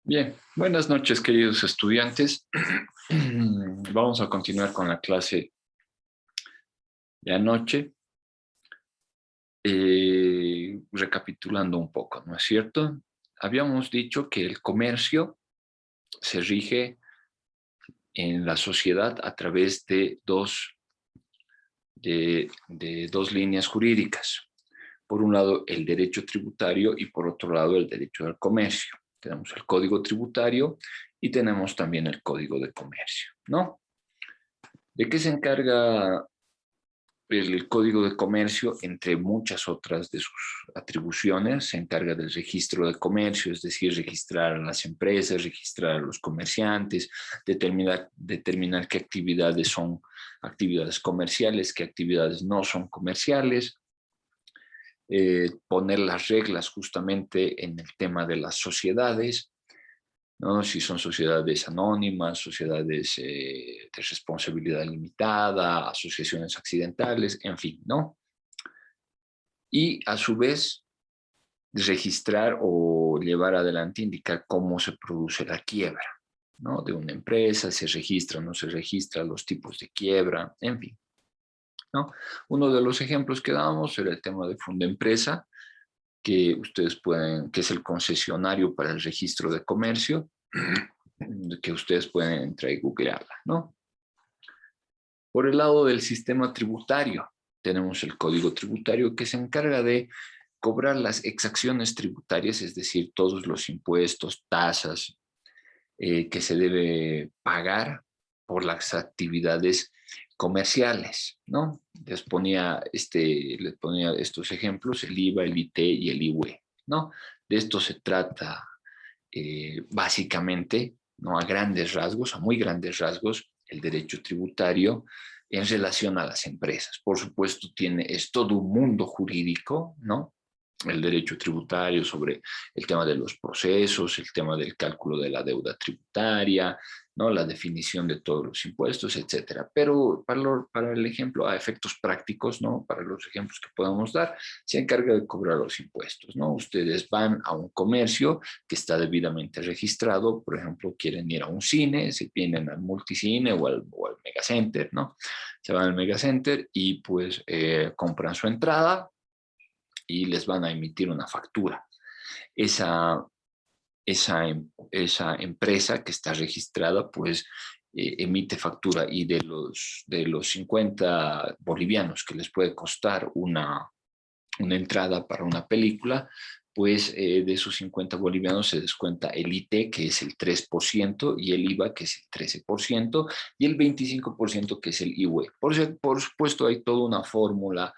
Bien, buenas noches, queridos estudiantes. Vamos a continuar con la clase de anoche, recapitulando un poco, ¿no es cierto? Habíamos dicho que el comercio se rige en la sociedad a través de dos líneas jurídicas. Por un lado, el derecho tributario y por otro lado, el derecho del comercio. Tenemos el código tributario y tenemos también el código de comercio, ¿no? ¿De qué se encarga el Código de Comercio? Entre muchas otras de sus atribuciones, se encarga del registro de comercio, es decir, registrar a las empresas, registrar a los comerciantes, determinar qué actividades son actividades comerciales, qué actividades no son comerciales, poner las reglas justamente en el tema de las sociedades, ¿no? Si son sociedades anónimas, sociedades de responsabilidad limitada, asociaciones accidentales, en fin, ¿no? Y a su vez, registrar o llevar adelante, indicar cómo se produce la quiebra, ¿no? De una empresa, se registra o no se registra, los tipos de quiebra, en fin, ¿no? Uno de los ejemplos que damos era el tema de Fundempresa, que ustedes pueden, que es el concesionario para el registro de comercio, que ustedes pueden entrar y googlearla, ¿no? Por el lado del sistema tributario, tenemos el Código Tributario que se encarga de cobrar las exacciones tributarias, es decir, todos los impuestos, tasas que se debe pagar por las actividades comerciales, ¿no? Les ponía estos ejemplos, el IVA, el IT y el IUE, ¿no? De esto se trata básicamente, ¿no? A grandes rasgos, a muy grandes rasgos, el derecho tributario en relación a las empresas. Por supuesto, es todo un mundo jurídico, ¿no? El derecho tributario sobre el tema de los procesos, el tema del cálculo de la deuda tributaria, ¿no? La definición de todos los impuestos, etcétera. Pero para el ejemplo, a efectos prácticos, ¿no? Para los ejemplos que podamos dar, se encarga de cobrar los impuestos, ¿no? Ustedes van a un comercio que está debidamente registrado, por ejemplo, quieren ir a un cine, se vienen al multicine o al megacenter, ¿no? Se van al megacenter y pues compran su entrada y les van a emitir una factura. Esa empresa que está registrada, pues emite factura, y de los 50 bolivianos que les puede costar una entrada para una película, pues de esos 50 bolivianos se descuenta el IT, que es el 3%, y el IVA, que es el 13%, y el 25%, que es el IUE. Por supuesto, hay toda una fórmula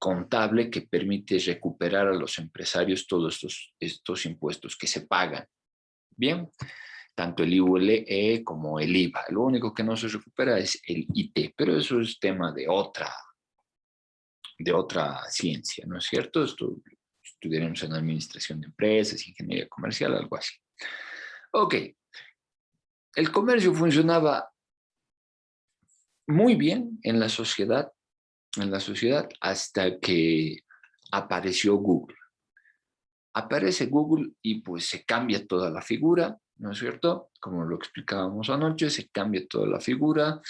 contable que permite recuperar a los empresarios todos estos impuestos que se pagan. Bien, tanto el IULE como el IVA. Lo único que no se recupera es el IT, pero eso es tema de otra ciencia, ¿no es cierto? Esto estudiaremos en administración de empresas, ingeniería comercial, algo así. Ok, el comercio funcionaba muy bien en la sociedad hasta que apareció Google. Aparece Google y pues se cambia toda la figura, ¿no es cierto? Como lo explicábamos anoche, se cambia toda la figura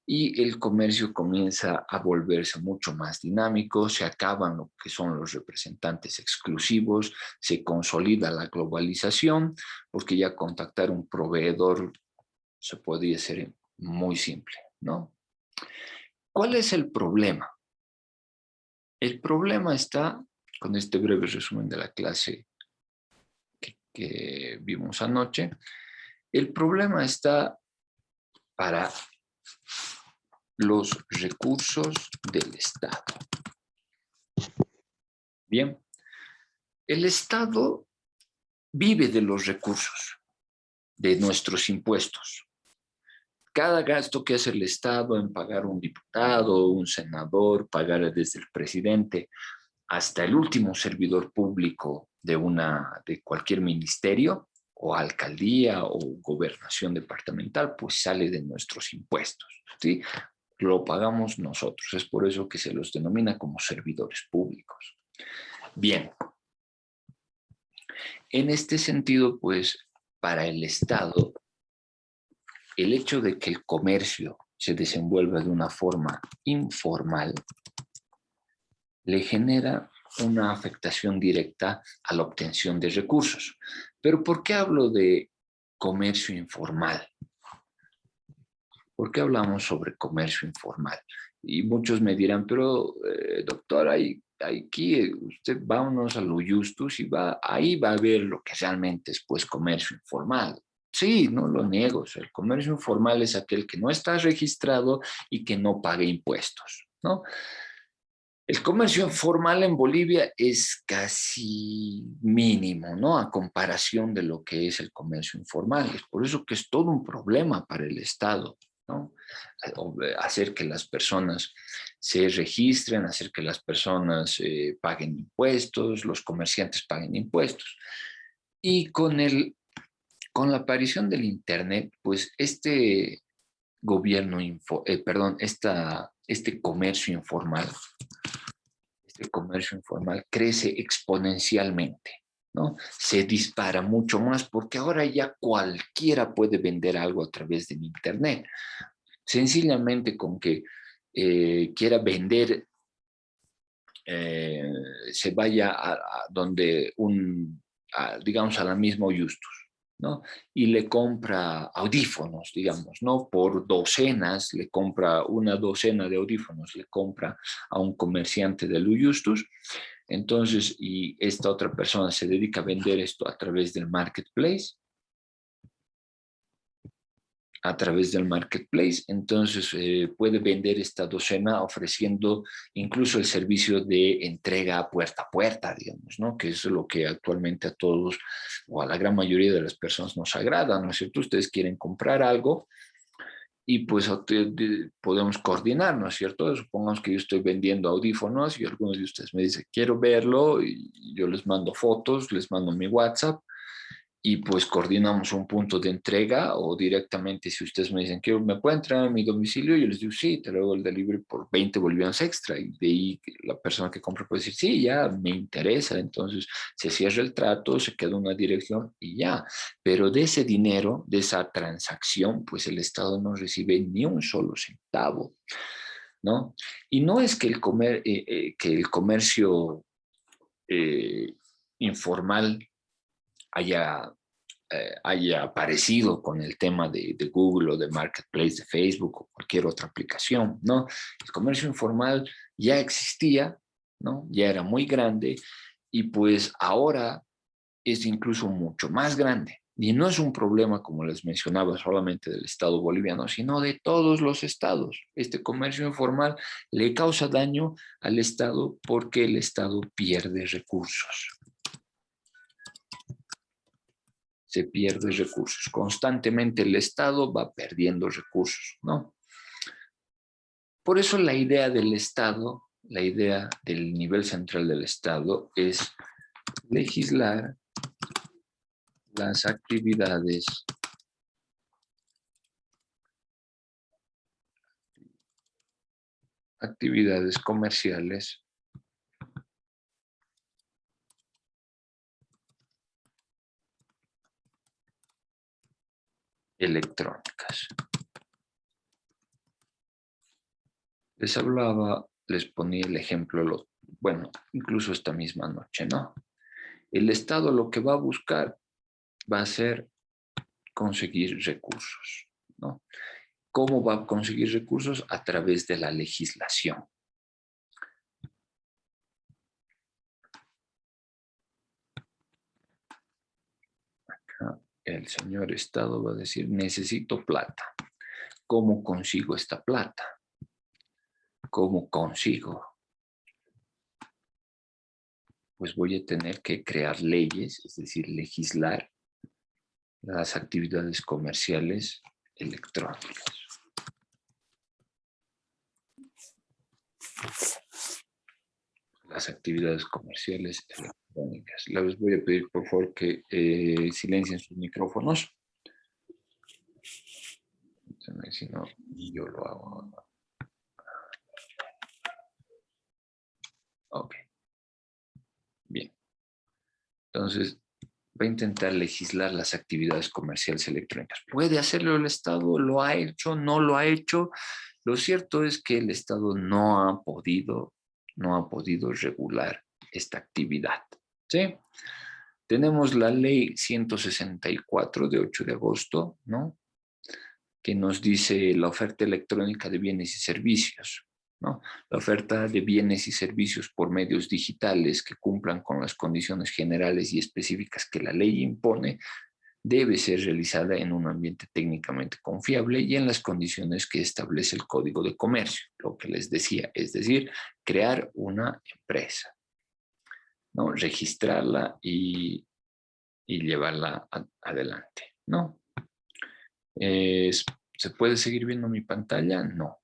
y el comercio comienza a volverse mucho más dinámico, se acaban lo que son los representantes exclusivos, se consolida la globalización, porque ya contactar un proveedor se podría ser muy simple, ¿no? ¿Cuál es el problema? El problema está, con este breve resumen de la clase que vimos anoche, el problema está para los recursos del Estado. Bien, el Estado vive de los recursos, de nuestros impuestos. Cada gasto que hace el Estado en pagar un diputado, un senador, pagar desde el presidente hasta el último servidor público de cualquier ministerio o alcaldía o gobernación departamental, pues sale de nuestros impuestos, ¿sí? Lo pagamos nosotros, es por eso que se los denomina como servidores públicos. Bien, En este sentido, pues, para el Estado, el hecho de que el comercio se desenvuelva de una forma informal le genera una afectación directa a la obtención de recursos. Pero ¿por qué hablo de comercio informal? ¿Por qué hablamos sobre comercio informal? Y muchos me dirán, pero doctor, aquí usted vámonos a lo justus y ahí va a ver lo que realmente es pues comercio informal. Sí, no lo niego, o sea, el comercio informal es aquel que no está registrado y que no paga impuestos, ¿no? El comercio formal en Bolivia es casi mínimo, ¿no? A comparación de lo que es el comercio informal. Es por eso que es todo un problema para el Estado, ¿no? Hacer que las personas se registren, hacer que las personas paguen impuestos, los comerciantes paguen impuestos. Y con la aparición del Internet, pues este este comercio informal crece exponencialmente, ¿no? Se dispara mucho más porque ahora ya cualquiera puede vender algo a través del Internet. Sencillamente con que quiera vender, eh, se vaya a donde digamos, a la misma Justus, ¿no? Y le compra audífonos, digamos, ¿no? Por docenas, le compra una docena de audífonos, le compra a un comerciante de Justus. Entonces, y esta otra persona se dedica a vender esto a través del marketplace, entonces puede vender esta docena ofreciendo incluso el servicio de entrega puerta a puerta, digamos, ¿no? Que es lo que actualmente a todos o a la gran mayoría de las personas nos agrada, ¿no es cierto? Ustedes quieren comprar algo y pues podemos coordinar, ¿no es cierto? Supongamos que yo estoy vendiendo audífonos y algunos de ustedes me dicen, quiero verlo, y yo les mando fotos, les mando mi WhatsApp, y pues coordinamos un punto de entrega, o directamente si ustedes me dicen que me pueden traer a mi domicilio, yo les digo sí, te lo hago el delivery por 20 bolivianos extra, y de ahí la persona que compra puede decir sí, ya me interesa, entonces se cierra el trato, se queda una dirección y ya. Pero de ese dinero, de esa transacción, pues el Estado no recibe ni un solo centavo, ¿no? Y no es que que el comercio eh, informal haya aparecido con el tema de Google o de Marketplace de Facebook o cualquier otra aplicación, ¿no? El comercio informal ya existía, ¿no? Ya era muy grande y pues ahora es incluso mucho más grande. Y no es un problema, como les mencionaba, solamente del Estado boliviano, sino de todos los estados. Este comercio informal le causa daño al Estado porque el Estado pierde recursos. Se pierde recursos. Constantemente el Estado va perdiendo recursos, ¿no? Por eso la idea del Estado, la idea del nivel central del Estado es legislar las actividades comerciales electrónicas. Les ponía el ejemplo, bueno, incluso esta misma noche, ¿no? El Estado lo que va a buscar va a ser conseguir recursos, ¿no? ¿Cómo va a conseguir recursos? A través de la legislación. Acá el señor Estado va a decir, necesito plata. ¿Cómo consigo esta plata? ¿Cómo consigo? Pues voy a tener que crear leyes, es decir, legislar las actividades comerciales electrónicas. Las actividades comerciales electrónicas. Les voy a pedir, por favor, que silencien sus micrófonos. Si no, yo lo hago. Ok. Bien. Entonces, va a intentar legislar las actividades comerciales electrónicas. ¿Puede hacerlo el Estado? ¿Lo ha hecho? ¿No lo ha hecho? Lo cierto es que el Estado no ha podido regular esta actividad. ¿Sí? Tenemos la ley 164 de 8 de agosto, ¿no? Que nos dice la oferta electrónica de bienes y servicios, ¿no? La oferta de bienes y servicios por medios digitales que cumplan con las condiciones generales y específicas que la ley impone debe ser realizada en un ambiente técnicamente confiable y en las condiciones que establece el Código de Comercio, lo que les decía, es decir, crear una empresa, ¿no? Registrarla y llevarla adelante, ¿no? ¿Se puede seguir viendo mi pantalla? No.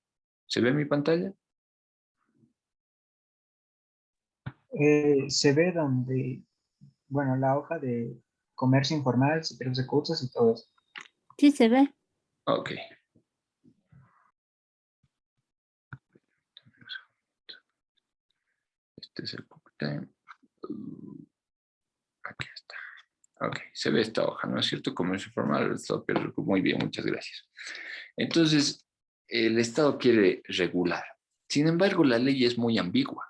¿Se ve mi pantalla? Se ve donde, bueno, la hoja de comercio informal, recursos y todo eso. Sí, se ve. Ok. Este es el QuickTime. Aquí está. Ok, se ve esta hoja, ¿no es cierto? Comercio informal, muy bien, muchas gracias. Entonces, el Estado quiere regular. Sin embargo, la ley es muy ambigua.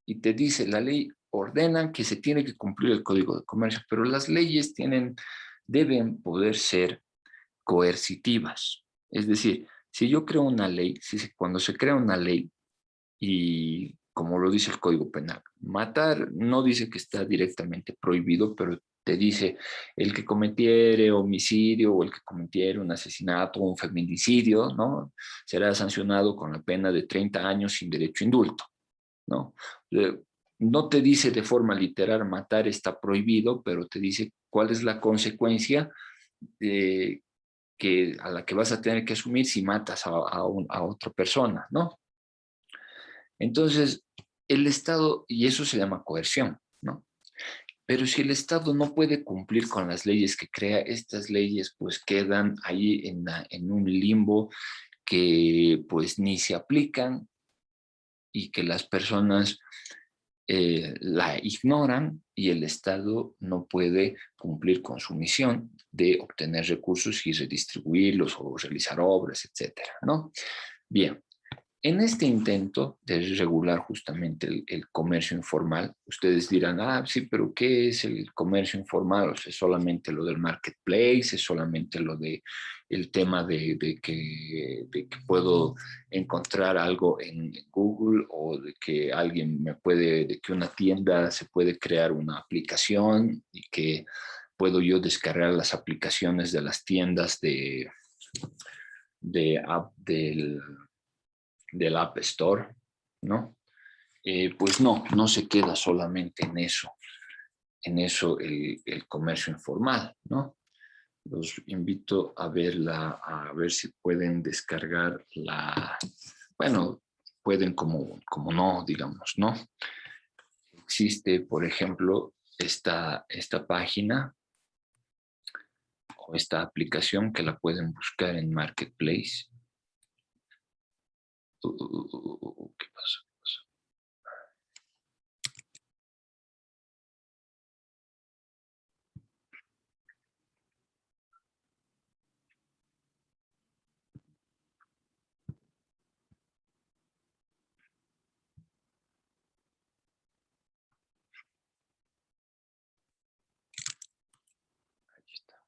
Y te dice, la ley ordena que se tiene que cumplir el Código de Comercio, pero las leyes deben poder ser coercitivas. Es decir, si yo creo una ley, cuando se crea una ley, y como lo dice el Código Penal, matar no dice que está directamente prohibido, pero te dice el que cometiere homicidio o el que cometiere un asesinato o un feminicidio, ¿no? Será sancionado con la pena de 30 años sin derecho a indulto, ¿no? No te dice de forma literal matar está prohibido, pero te dice cuál es la consecuencia a la que vas a tener que asumir si matas a otra persona, ¿no? Entonces, el Estado, y eso se llama coerción, ¿no? Pero si el Estado no puede cumplir con las leyes que crea, estas leyes pues quedan ahí en un limbo que pues ni se aplican y que las personas la ignoran y el Estado no puede cumplir con su misión de obtener recursos y redistribuirlos o realizar obras, etcétera, ¿no? Bien. En este intento de regular justamente el comercio informal, ustedes dirán, sí, pero ¿qué es el comercio informal? O sea, ¿es solamente lo del marketplace? ¿Es solamente lo de el tema de que puedo encontrar algo en Google o de que de que una tienda se puede crear una aplicación y que puedo yo descargar las aplicaciones de las tiendas del App Store, ¿no? Pues no se queda solamente en eso el comercio informal, ¿no? Los invito a a ver si pueden descargar bueno, pueden como no, digamos, ¿no? Existe, por ejemplo, esta página o esta aplicación que la pueden buscar en Marketplace. ¿Qué pasó? Aquí está.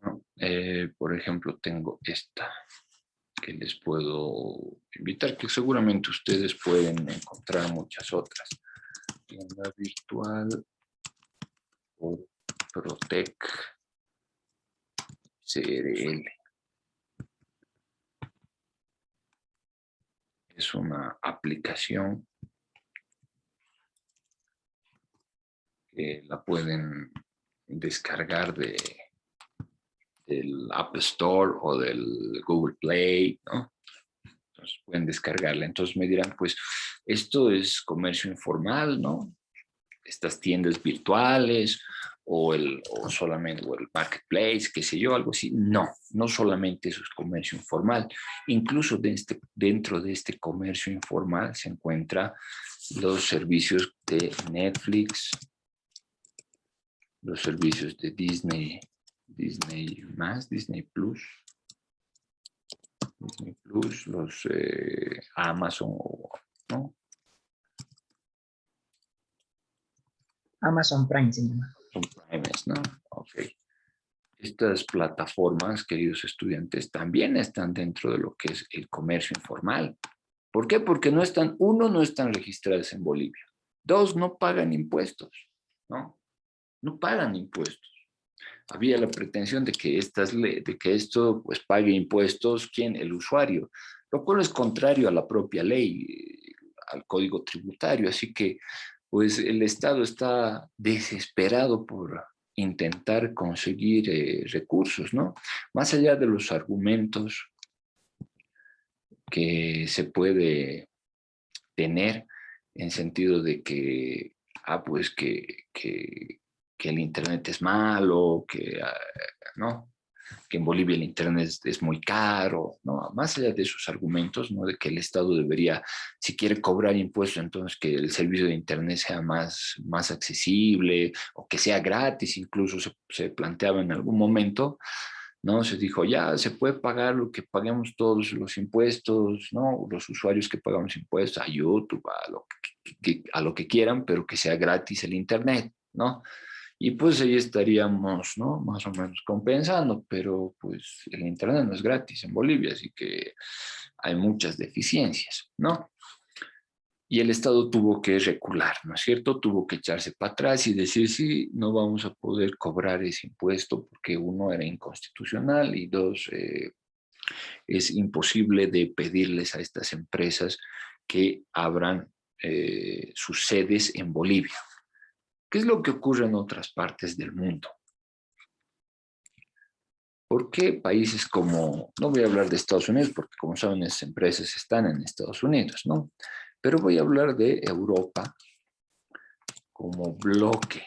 ¿No? Por ejemplo, tengo esta que les puedo invitar, que seguramente ustedes pueden encontrar muchas otras. Tienda virtual por Protec CRL. Es una aplicación que la pueden descargar del App Store o del Google Play, ¿no? Entonces pueden descargarla. Entonces me dirán, pues, esto es comercio informal, ¿no? Estas tiendas virtuales o solamente o el marketplace, qué sé yo, algo así. No, no solamente eso es comercio informal. Incluso dentro de este comercio informal se encuentran los servicios de Netflix, los servicios de Disney más, Disney Plus, los Amazon, ¿no? Amazon Prime se llama. Son Primes, ¿no? Ok. Estas plataformas, queridos estudiantes, también están dentro de lo que es el comercio informal. ¿Por qué? Porque no están, uno, no están registradas en Bolivia. Dos, no pagan impuestos, ¿no? No pagan impuestos. Había la pretensión de que, de que esto pues pague impuestos, ¿quién? El usuario, lo cual es contrario a la propia ley, al código tributario. Así que pues el Estado está desesperado por intentar conseguir recursos, ¿no? Más allá de los argumentos que se puede tener en sentido de que, pues que el Internet es malo, ¿no? Que en Bolivia el Internet es muy caro, ¿no? Más allá de esos argumentos, ¿no? De que el Estado debería, si quiere cobrar impuestos, entonces que el servicio de Internet sea más accesible o que sea gratis, incluso se planteaba en algún momento, ¿no? Se dijo, ya se puede pagar lo que paguemos todos los impuestos, ¿no? Los usuarios que pagamos impuestos a YouTube, a lo que quieran, pero que sea gratis el Internet, ¿no? Y pues ahí estaríamos, ¿no? Más o menos compensando, pero pues el Internet no es gratis en Bolivia, así que hay muchas deficiencias, ¿no? Y el Estado tuvo que recular, ¿no es cierto? Tuvo que echarse para atrás y decir, sí, no vamos a poder cobrar ese impuesto porque uno era inconstitucional y dos, es imposible de pedirles a estas empresas que abran sus sedes en Bolivia. ¿Qué es lo que ocurre en otras partes del mundo? ¿Por qué países como, no voy a hablar de Estados Unidos, porque como saben, esas empresas están en Estados Unidos, ¿no? Pero voy a hablar de Europa como bloque,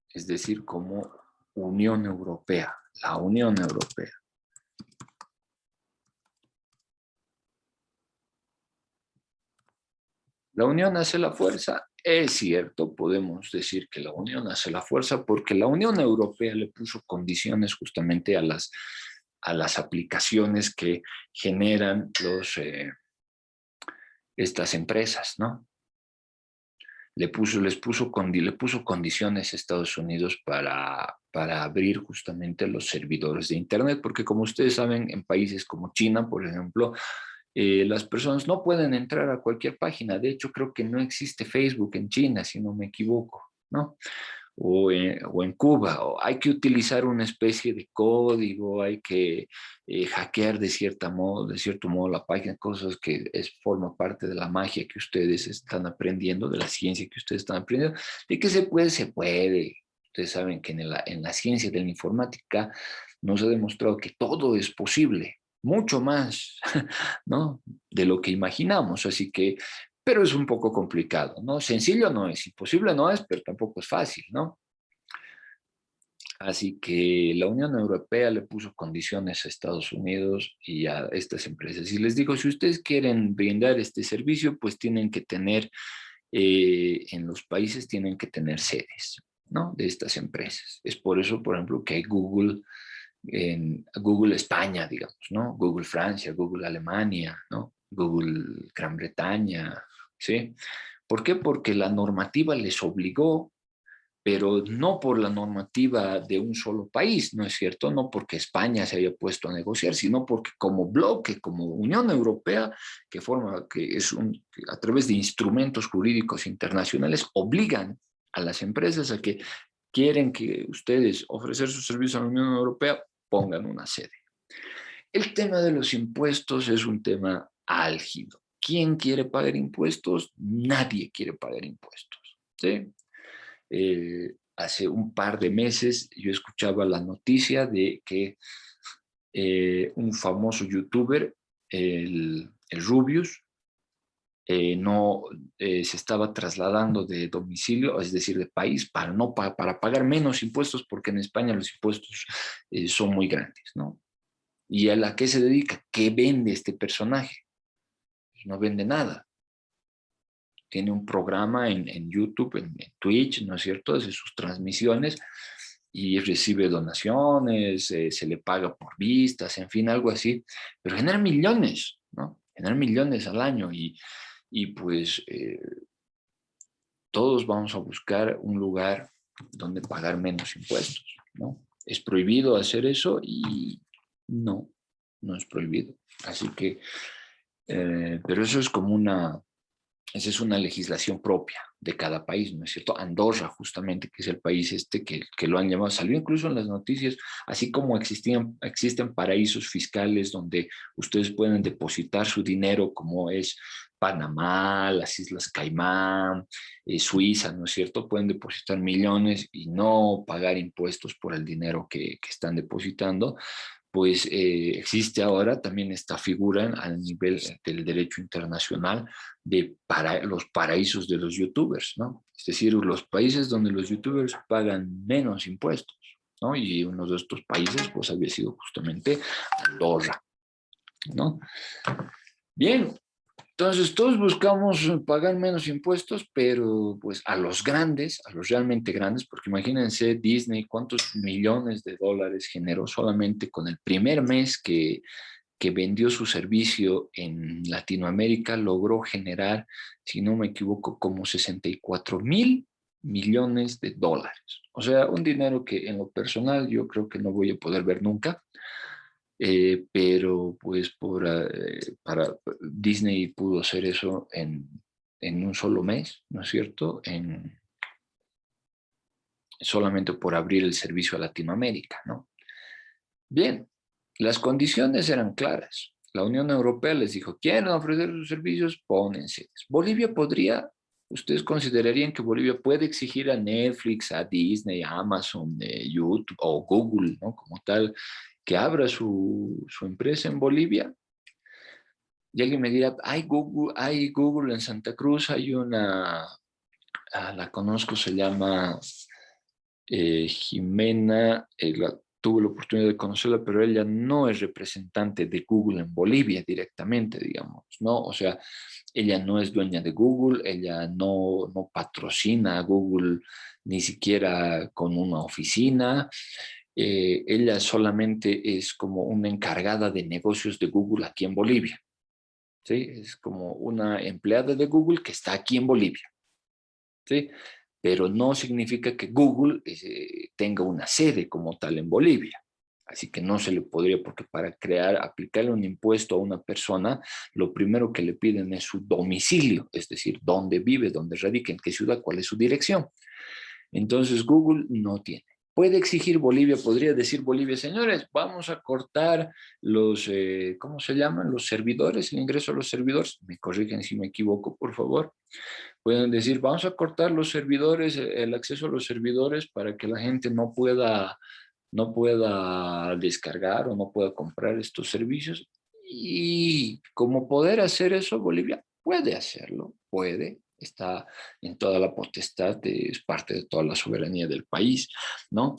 es decir, como Unión Europea, la Unión Europea. ¿La unión hace la fuerza? Es cierto, podemos decir que la unión hace la fuerza porque la Unión Europea le puso condiciones justamente a las aplicaciones que generan estas empresas, ¿no? Le puso condiciones a Estados Unidos para abrir justamente los servidores de Internet, porque como ustedes saben, en países como China, por ejemplo, las personas no pueden entrar a cualquier página. De hecho, creo que no existe Facebook en China, si no me equivoco, ¿no? O en Cuba, o hay que utilizar una especie de código, hay que hackear de cierto modo la página, cosas que forma parte de la magia que ustedes están aprendiendo, de la ciencia que ustedes están aprendiendo, de que se puede, se puede. Ustedes saben que en la ciencia de la informática nos ha demostrado que todo es posible, mucho más, ¿no? De lo que imaginamos, así que pero es un poco complicado, ¿no? Sencillo no es, imposible no es, pero tampoco es fácil, ¿no? Así que la Unión Europea le puso condiciones a Estados Unidos y a estas empresas. Y les digo, si ustedes quieren brindar este servicio, pues tienen que tener, en los países tienen que tener sedes, ¿no? De estas empresas. Es por eso, por ejemplo, que hay Google en Google España, digamos, ¿no? Google Francia, Google Alemania, ¿no? Google Gran Bretaña, ¿sí? ¿Por qué? Porque la normativa les obligó, pero no por la normativa de un solo país, ¿no es cierto? No porque España se haya puesto a negociar, sino porque como bloque, como Unión Europea, que es a través de instrumentos jurídicos internacionales, obligan a las empresas a que quieren que ustedes ofrecer sus servicios a la Unión Europea, pongan una sede. El tema de los impuestos es un tema álgido. ¿Quién quiere pagar impuestos? Nadie quiere pagar impuestos, ¿sí? Hace un par de meses yo escuchaba la noticia de que un famoso youtuber, el Rubius, no se estaba trasladando de domicilio, es decir, de país, para pagar menos impuestos, porque en España los impuestos son muy grandes, ¿no? ¿Y a la qué se dedica? ¿Qué vende este personaje? Pues no vende nada. Tiene un programa en YouTube, en Twitch, ¿no es cierto? Hace sus transmisiones y recibe donaciones, se le paga por vistas, en fin, algo así, pero genera millones, ¿no? Genera millones al año y pues todos vamos a buscar un lugar donde pagar menos impuestos, ¿no? Es prohibido hacer eso y no, no es prohibido. Así que, pero eso es como esa es una legislación propia de cada país, ¿no es cierto? Andorra, justamente, que es el país este que lo han llamado, salió incluso en las noticias, así como existen paraísos fiscales donde ustedes pueden depositar su dinero, como es Panamá, las Islas Caimán, Suiza, ¿no es cierto? Pueden depositar millones y no pagar impuestos por el dinero que están depositando. Pues existe ahora también esta figura al nivel del derecho internacional de los paraísos de los youtubers, ¿no? Es decir, los países donde los youtubers pagan menos impuestos, ¿no? Y uno de estos países pues había sido justamente Andorra, ¿no? Bien, entonces todos buscamos pagar menos impuestos, pero pues a los grandes, a los realmente grandes, porque imagínense Disney cuántos millones de dólares generó solamente con el primer mes que vendió su servicio en Latinoamérica, logró generar, si no me equivoco, como 64.000 millones de dólares. O sea, un dinero que en lo personal yo creo que no voy a poder ver nunca, pero pues para Disney pudo hacer eso en un solo mes, ¿no es cierto? Solamente por abrir el servicio a Latinoamérica, ¿no? Bien, las condiciones eran claras. La Unión Europea les dijo, ¿quieren ofrecer sus servicios? Pónense. Bolivia podría, ustedes considerarían que Bolivia puede exigir a Netflix, a Disney, a Amazon, YouTube o Google, ¿no? Como tal, que abra su empresa en Bolivia. Y alguien me dirá, hay Google en Santa Cruz, hay una, la conozco, se llama Jimena, tuve la oportunidad de conocerla, pero ella no es representante de Google en Bolivia directamente, digamos, ¿no? O sea, ella no es dueña de Google, ella no patrocina a Google ni siquiera con una oficina. Ella solamente es como una encargada de negocios de Google aquí en Bolivia, ¿sí? Es como una empleada de Google que está aquí en Bolivia, ¿sí? Pero no significa que Google tenga una sede como tal en Bolivia. Así que no se le podría, porque para aplicarle un impuesto a una persona, lo primero que le piden es su domicilio, es decir, dónde vive, dónde radica, en qué ciudad, cuál es su dirección. Entonces Google no tiene. Puede exigir Bolivia, podría decir Bolivia, señores, vamos a cortar los, ¿cómo se llaman? Los servidores, el ingreso a los servidores. Me corrigen si me equivoco, por favor. Pueden decir, vamos a cortar los servidores, el acceso a los servidores para que la gente no pueda descargar o no pueda comprar estos servicios. Y como poder hacer eso, Bolivia puede hacerlo, puede, está en toda la potestad, es parte de toda la soberanía del país, ¿no?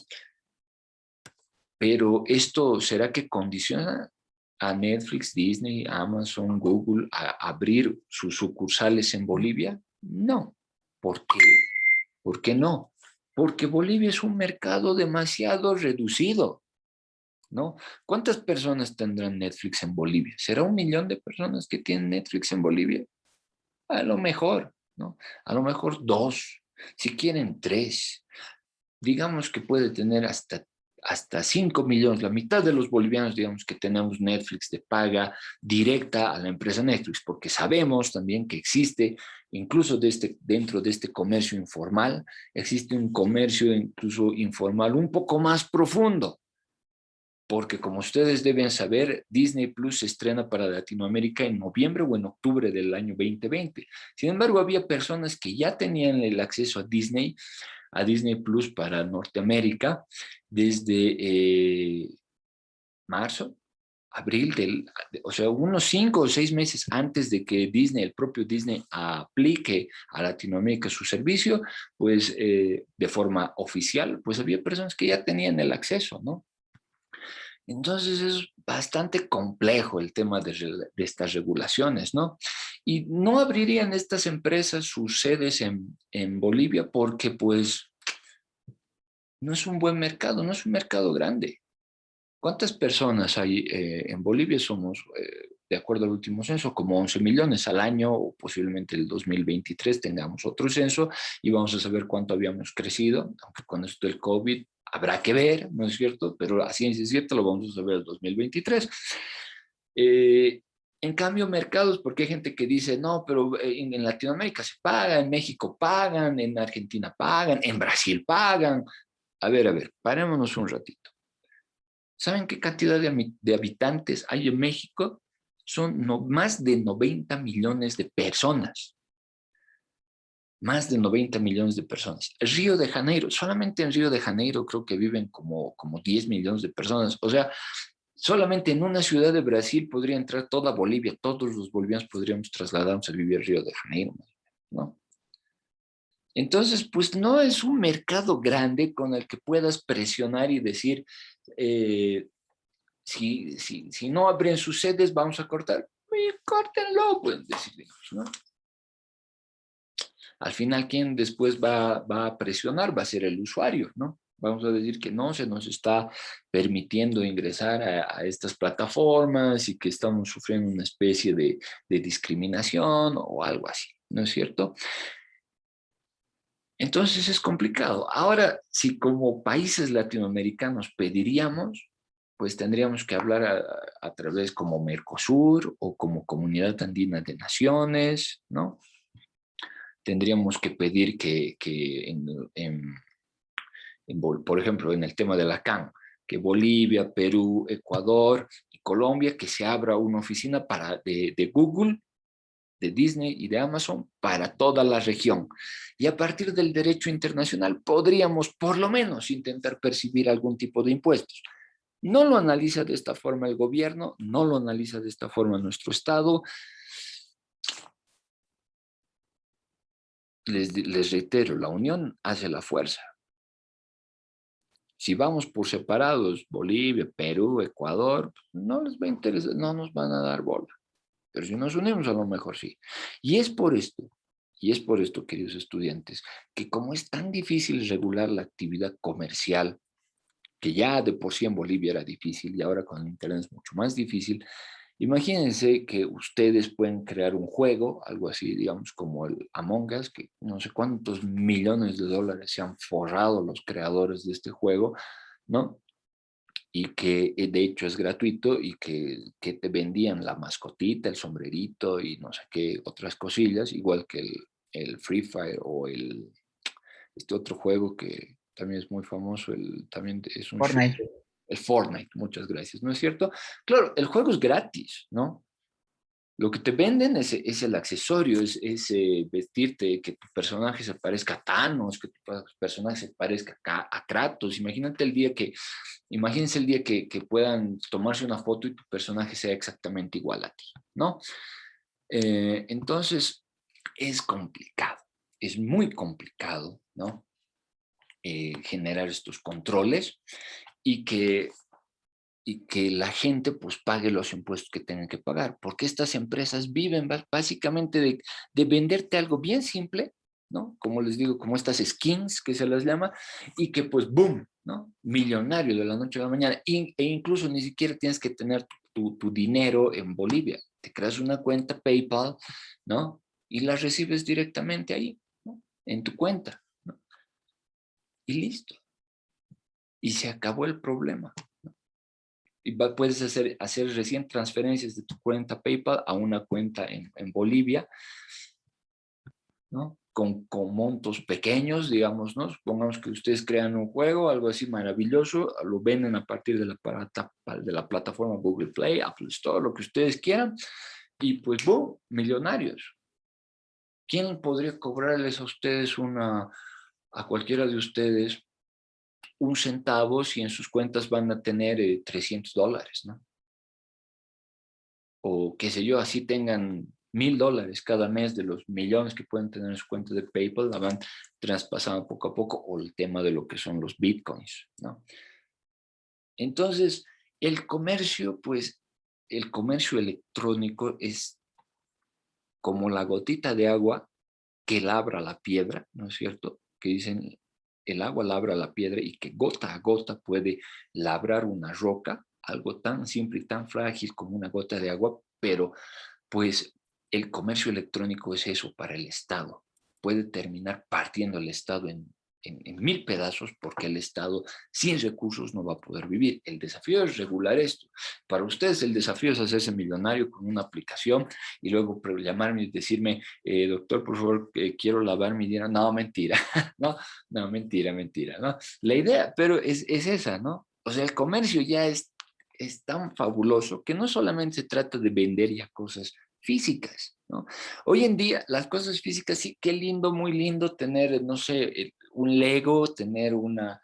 Pero esto, ¿será que condiciona a Netflix, Disney, Amazon, Google a abrir sus sucursales en Bolivia? No. ¿Por qué? ¿Por qué no? Porque Bolivia es un mercado demasiado reducido, ¿no? ¿Cuántas personas tendrán Netflix en Bolivia? ¿Será 1 millón de personas que tienen Netflix en Bolivia? A lo mejor, ¿no? A lo mejor 2, si quieren 3. Digamos que puede tener hasta 5 millones, la mitad de los bolivianos, digamos que tenemos Netflix de paga directa a la empresa Netflix, porque sabemos también que existe, incluso dentro de este comercio informal, existe un comercio incluso informal un poco más profundo, porque como ustedes deben saber, Disney Plus se estrena para Latinoamérica en noviembre o en octubre del año 2020. Sin embargo, había personas que ya tenían el acceso a Disney Plus para Norteamérica desde marzo, abril o sea, unos 5 o 6 meses antes de que Disney, el propio Disney, aplique a Latinoamérica su servicio, pues de forma oficial, pues había personas que ya tenían el acceso, ¿no? Entonces es bastante complejo el tema de estas regulaciones, ¿no? Y no abrirían estas empresas sus sedes en Bolivia porque pues no es un buen mercado, no es un mercado grande. ¿Cuántas personas hay en Bolivia? Somos, de acuerdo al último censo, como 11 millones al año, o posiblemente el 2023 tengamos otro censo y vamos a saber cuánto habíamos crecido, aunque con esto del COVID habrá que ver, ¿no es cierto? Pero a ciencia cierta lo vamos a saber el 2023. Eh, en cambio, mercados, porque hay gente que dice, no, pero en Latinoamérica se paga, en México pagan, en Argentina pagan, en Brasil pagan. A ver, parémonos un ratito. ¿Saben qué cantidad de habitantes hay en México? Son más de 90 millones de personas. Más de 90 millones de personas. Río de Janeiro, solamente en Río de Janeiro creo que viven como 10 millones de personas. O sea, solamente en una ciudad de Brasil podría entrar toda Bolivia. Todos los bolivianos podríamos trasladarnos a vivir a Río de Janeiro, ¿no? Entonces, pues no es un mercado grande con el que puedas presionar y decir, si no abren sus sedes, vamos a cortar. Oye, córtenlo, pues decidimos, ¿no? Al final, ¿quién después va a presionar? Va a ser el usuario, ¿no? Vamos a decir que no se nos está permitiendo ingresar a estas plataformas y que estamos sufriendo una especie de discriminación o algo así, ¿no es cierto? Entonces es complicado. Ahora, si como países latinoamericanos pediríamos, pues tendríamos que hablar a través como Mercosur o como Comunidad Andina de Naciones, ¿no? Tendríamos que pedir por ejemplo, en el tema de la CAN, que Bolivia, Perú, Ecuador y Colombia, que se abra una oficina de Google, de Disney y de Amazon para toda la región. Y a partir del derecho internacional podríamos por lo menos intentar percibir algún tipo de impuestos. No lo analiza de esta forma el gobierno, no lo analiza de esta forma nuestro Estado. Les reitero, la unión hace la fuerza. Si vamos por separados, Bolivia, Perú, Ecuador, no les va a interesar, no nos van a dar bola. Pero si nos unimos, a lo mejor sí. Y es por esto, queridos estudiantes, que como es tan difícil regular la actividad comercial, que ya de por sí en Bolivia era difícil y ahora con el internet es mucho más difícil, imagínense que ustedes pueden crear un juego, algo así, digamos, como el Among Us, que no sé cuántos millones de dólares se han forrado los creadores de este juego, ¿no? Y que de hecho es gratuito y que te vendían la mascotita, el sombrerito y no sé qué otras cosillas, igual que el Free Fire o este otro juego que también es muy famoso, también es un Fortnite. shooter, el Fortnite, muchas gracias, ¿no es cierto? Claro, el juego es gratis, ¿no? Lo que te venden es el accesorio, es vestirte, que tu personaje se parezca a Thanos, que tu personaje se parezca a Kratos. Imagínense el día que puedan tomarse una foto y tu personaje sea exactamente igual a ti, ¿no? Entonces, es complicado, es muy complicado, ¿no? Generar estos controles y que la gente pues pague los impuestos que tengan que pagar, porque estas empresas viven básicamente de venderte algo bien simple, ¿no? Como les digo, como estas skins que se las llama, y que pues boom, ¿no? Millonario de la noche a la mañana, e incluso ni siquiera tienes que tener tu dinero en Bolivia, te creas una cuenta PayPal, ¿no? Y la recibes directamente ahí, ¿no? En tu cuenta, ¿no? Y listo, y se acabó el problema. Y puedes hacer recién transferencias de tu cuenta PayPal a una cuenta en Bolivia, ¿no? Con montos pequeños, digamos, ¿no? Supongamos que ustedes crean un juego, algo así maravilloso, lo venden a partir de la plataforma Google Play, Apple Store, lo que ustedes quieran, y pues, ¡boom!, millonarios. ¿Quién podría cobrarles a ustedes a cualquiera de ustedes un centavo si en sus cuentas van a tener $300, ¿no? o qué sé yo, así tengan $1000 cada mes de los millones que pueden tener en su cuenta de PayPal, la van traspasando poco a poco, o el tema de lo que son los bitcoins, ¿no? Entonces, el comercio, pues, el comercio electrónico es como la gotita de agua que labra la piedra, ¿no es cierto? Que dicen, el agua labra la piedra y que gota a gota puede labrar una roca, algo tan simple y tan frágil como una gota de agua, pero pues el comercio electrónico es eso para el Estado. Puede terminar partiendo el Estado en 1000 pedazos porque el Estado sin recursos no va a poder vivir. El desafío es regular esto. Para ustedes el desafío es hacerse millonario con una aplicación y luego llamarme y decirme, doctor, por favor, quiero lavar mi dinero. No, mentira, no, no, mentira, mentira, ¿no? La idea, pero es esa, ¿no? O sea, el comercio ya es tan fabuloso que no solamente se trata de vender ya cosas físicas, ¿no? Hoy en día las cosas físicas, sí, qué lindo, muy lindo tener, no sé, un Lego, tener una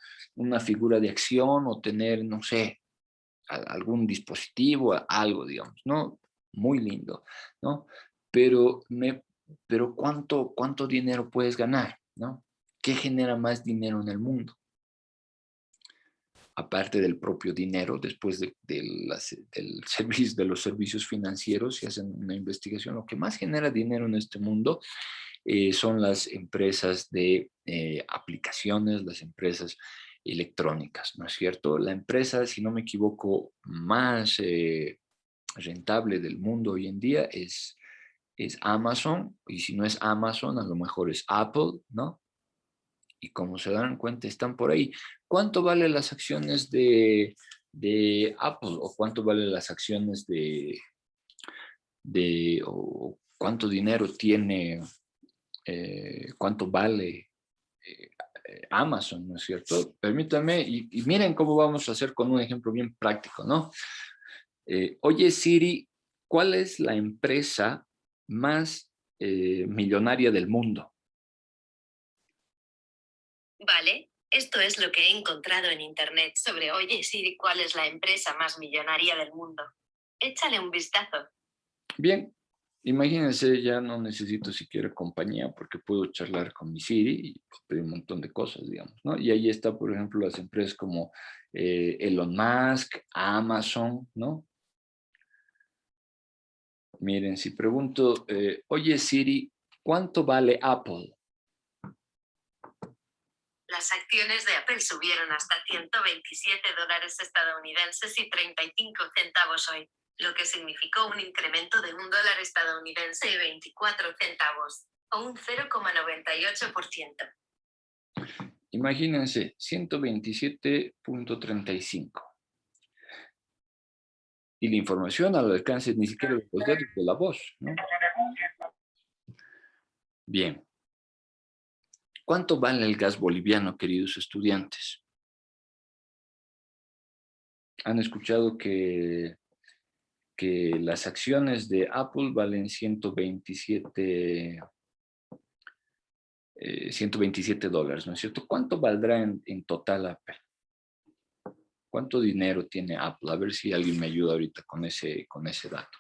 figura de acción o tener, no sé, algún dispositivo, algo, digamos, ¿no? Muy lindo, ¿no? Pero, pero ¿cuánto dinero puedes ganar, ¿no? ¿Qué genera más dinero en el mundo? Aparte del propio dinero, después del servicio, de los servicios financieros, si hacen una investigación, lo que más genera dinero en este mundo son las empresas de aplicaciones, las empresas electrónicas, ¿no es cierto? La empresa, si no me equivoco, más rentable del mundo hoy en día es Amazon, y si no es Amazon, a lo mejor es Apple, ¿no? Y como se dan cuenta, están por ahí. ¿Cuánto valen las acciones de Apple o cuánto valen las acciones o cuánto dinero tiene, cuánto vale eh, Amazon, ¿no es cierto? Permítanme, y miren cómo vamos a hacer con un ejemplo bien práctico, ¿no? Oye, Siri, ¿cuál es la empresa más millonaria del mundo? Vale, esto es lo que he encontrado en internet sobre Oye Siri, ¿cuál es la empresa más millonaria del mundo? Échale un vistazo. Bien, imagínense, ya no necesito siquiera compañía porque puedo charlar con mi Siri y pedir un montón de cosas, digamos, ¿no? Y ahí está, por ejemplo, las empresas como Elon Musk, Amazon, ¿no? Miren, si pregunto, oye Siri, ¿cuánto vale Apple? Las acciones de Apple subieron hasta $127 estadounidenses y 35 centavos hoy, lo que significó un incremento de $1 estadounidense y 24 centavos, o un 0,98%. Imagínense, 127.35. Y la información al alcance ni siquiera de los dedos de la voz, ¿no? Bien. ¿Cuánto vale el gas boliviano, queridos estudiantes? ¿Han escuchado que las acciones de Apple valen 127 dólares, ¿no es cierto? ¿Cuánto valdrá en total Apple? ¿Cuánto dinero tiene Apple? A ver si alguien me ayuda ahorita con ese dato.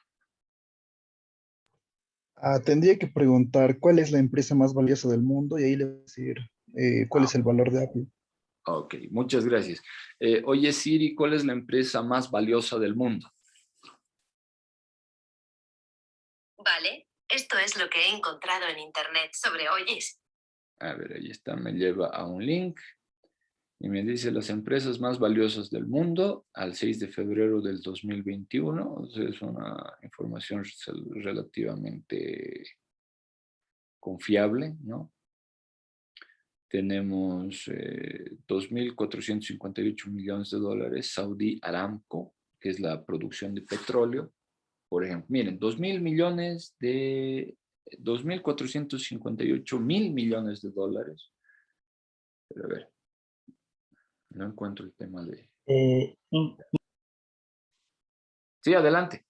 Tendría que preguntar cuál es la empresa más valiosa del mundo y ahí le voy a decir cuál es el valor de Apple. Ok, muchas gracias. Oye Siri, ¿cuál es la empresa más valiosa del mundo? Vale, esto es lo que he encontrado en internet sobre Oyes. A ver, ahí está, me lleva a un link y me dice las empresas más valiosas del mundo al 6 de febrero del 2021. O sea, es una información relativamente confiable, ¿no? Tenemos 2.458 millones de dólares, Saudi Aramco, que es la producción de petróleo. Por ejemplo, miren, 2.458.000 millones de dólares. Pero a ver, no encuentro el tema de... Eh, in- Sí, adelante.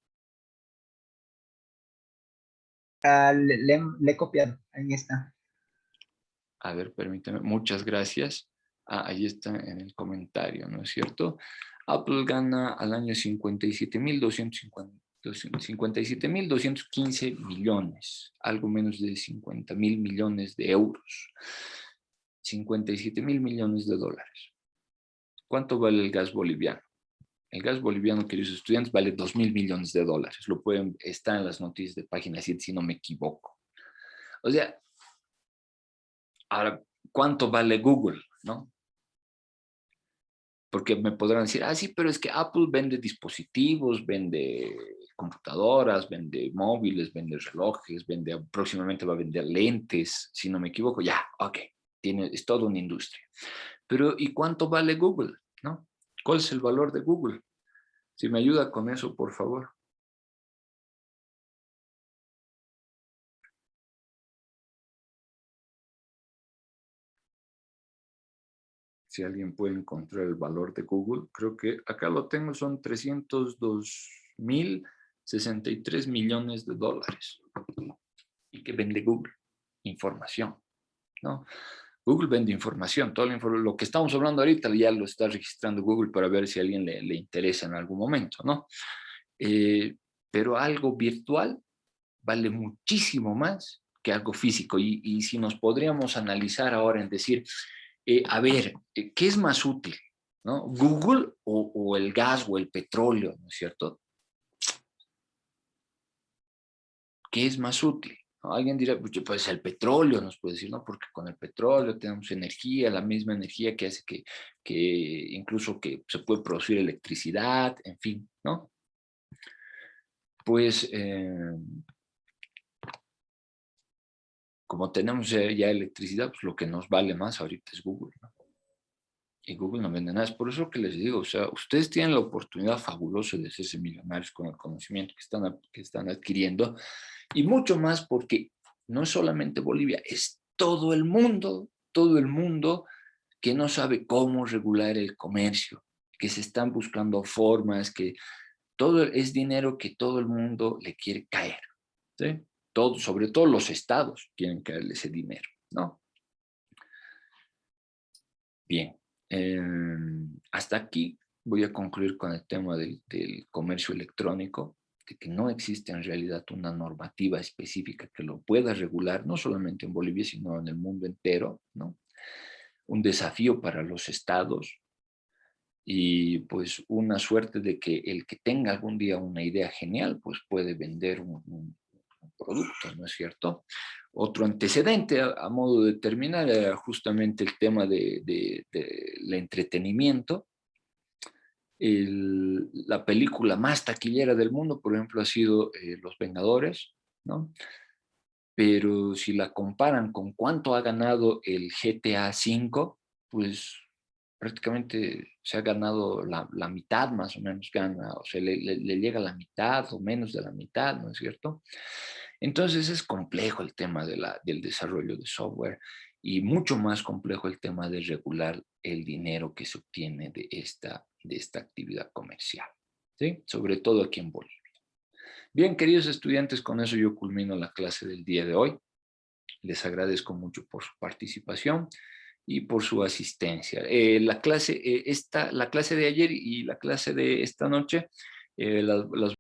le he copiado, ahí está. A ver, permíteme. Muchas gracias. Ahí está en el comentario, ¿no es cierto? Apple gana al año 57.215 millones, algo menos de 50.000 millones de euros, 57.000 millones de dólares. ¿Cuánto vale el gas boliviano? El gas boliviano, queridos estudiantes, vale 2.000 millones de dólares. Lo pueden, está en las noticias de página 7, si no me equivoco. O sea, ahora, ¿cuánto vale Google? ¿No? Porque me podrán decir, sí, pero es que Apple vende dispositivos, vende computadoras, vende móviles, vende relojes, próximamente va a vender lentes, si no me equivoco. Ya, ok, es toda una industria. Pero, ¿y cuánto vale Google? ¿No? ¿Cuál es el valor de Google? Si me ayuda con eso, por favor. Si alguien puede encontrar el valor de Google, creo que acá lo tengo, son 302.063 millones de dólares. ¿Y qué vende Google? Información, ¿no? Google vende información, lo que estamos hablando ahorita ya lo está registrando Google para ver si a alguien le interesa en algún momento, ¿no? Pero algo virtual vale muchísimo más que algo físico. Y si nos podríamos analizar ahora en decir, a ver, ¿qué es más útil? ¿No? ¿Google o el gas o el petróleo? ¿No es cierto? ¿Qué es más útil? ¿No? Alguien dirá, pues el petróleo, nos puede decir, ¿no? Porque con el petróleo tenemos energía, la misma energía que hace que incluso que se puede producir electricidad, en fin, ¿no? Pues como tenemos ya electricidad, pues lo que nos vale más ahorita es Google, ¿no? Y Google no vende nada. Es por eso que les digo, o sea, ustedes tienen la oportunidad fabulosa de hacerse millonarios con el conocimiento que están adquiriendo, y mucho más porque no es solamente Bolivia, es todo el mundo que no sabe cómo regular el comercio, que se están buscando formas, que todo es dinero que todo el mundo le quiere caer, ¿sí? Sobre todo los estados quieren caerle ese dinero, ¿no? Bien, hasta aquí voy a concluir con el tema del comercio electrónico, de que no existe en realidad una normativa específica que lo pueda regular, no solamente en Bolivia, sino en el mundo entero, ¿no? Un desafío para los estados y pues una suerte de que el que tenga algún día una idea genial, pues puede vender un producto, ¿no es cierto? Otro antecedente a modo de terminar era justamente el tema del entretenimiento. La película más taquillera del mundo, por ejemplo, ha sido Los Vengadores, ¿no? Pero si la comparan con cuánto ha ganado el GTA V, pues prácticamente se ha ganado la mitad más o menos gana, o sea, le llega a la mitad o menos de la mitad, ¿no es cierto? Entonces es complejo el tema del desarrollo de software y mucho más complejo el tema de regular el dinero que se obtiene de esta actividad comercial, ¿sí? Sobre todo aquí en Bolivia. Bien, queridos estudiantes, con eso yo culmino la clase del día de hoy. Les agradezco mucho por su participación y por su asistencia. La clase de ayer y la clase de esta noche las